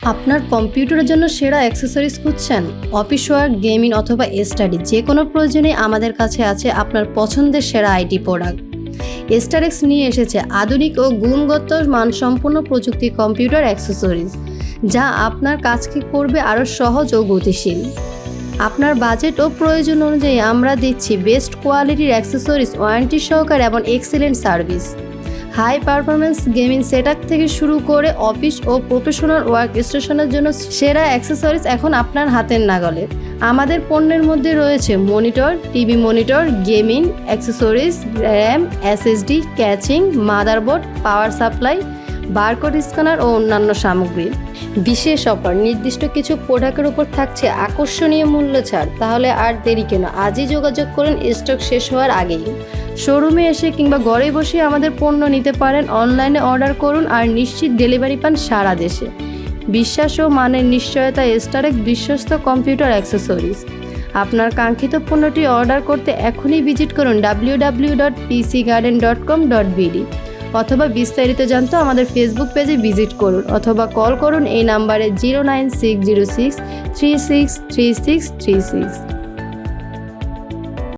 আপনার কম্পিউটারের জন্য সেরা অ্যাক্সেসরিজ খুঁজছেন? অফিস ওয়ার্ক, গেমিং অথবা স্টাডি যে কোনো প্রয়োজনেই আমাদের কাছে আছে আপনার পছন্দের সেরা আইটি প্রোডাক্ট। স্টারেক্স নিয়ে এসেছে আধুনিক ও গুণগত মানসম্পন্ন প্রযুক্তি কম্পিউটার অ্যাক্সেসরিজ, যা আপনার কাজকে করবে আরও সহজ ও গতিশীল। আপনার বাজেট ও প্রয়োজন অনুযায়ী আমরা দিচ্ছি বেস্ট কোয়ালিটির অ্যাক্সেসরিজ, ওয়ারেন্টি সহকারে এবং excellent service. High performance gaming setup থেকে শুরু করে অফিস ও প্রফেশনাল ওয়ার্ক স্টেশনের জন্য সেরা অ্যাক্সেসরিজ এখন আপনার হাতের নাগালে। আমাদের পণ্যের মধ্যে রয়েছে monitor, TV monitor, gaming accessories, RAM, SSD, caching, motherboard, power supply, barcode scanner ও অন্যান্য সামগ্রী। বিশেষ অফার, নির্দিষ্ট কিছু প্রোডাক্টের উপর থাকছে আকর্ষণীয় মূল্য ছাড়। তাহলে আর দেরি কেন, আজই যোগাযোগ করুন স্টক শেষ হওয়ার আগেই। শোরুমে এসে কিংবা ঘরে বসে আমাদের পণ্য নিতে পারেন। অনলাইনে অর্ডার করুন আর নিশ্চিত ডেলিভারি পান সারা দেশে। বিশ্বাস ও মানের নিশ্চয়তা স্টারেক্স বিশ্বস্ত কম্পিউটার অ্যাক্সেসরিজ। আপনার কাঙ্ক্ষিত পণ্যটি অর্ডার করতে এখনই ভিজিট করুন www.pcgarden.com.bd অথবা বিস্তারিত জানতে আমাদের ফেসবুক পেজে ভিজিট করুন অথবা কল করুন এই নাম্বারে 09606 363636।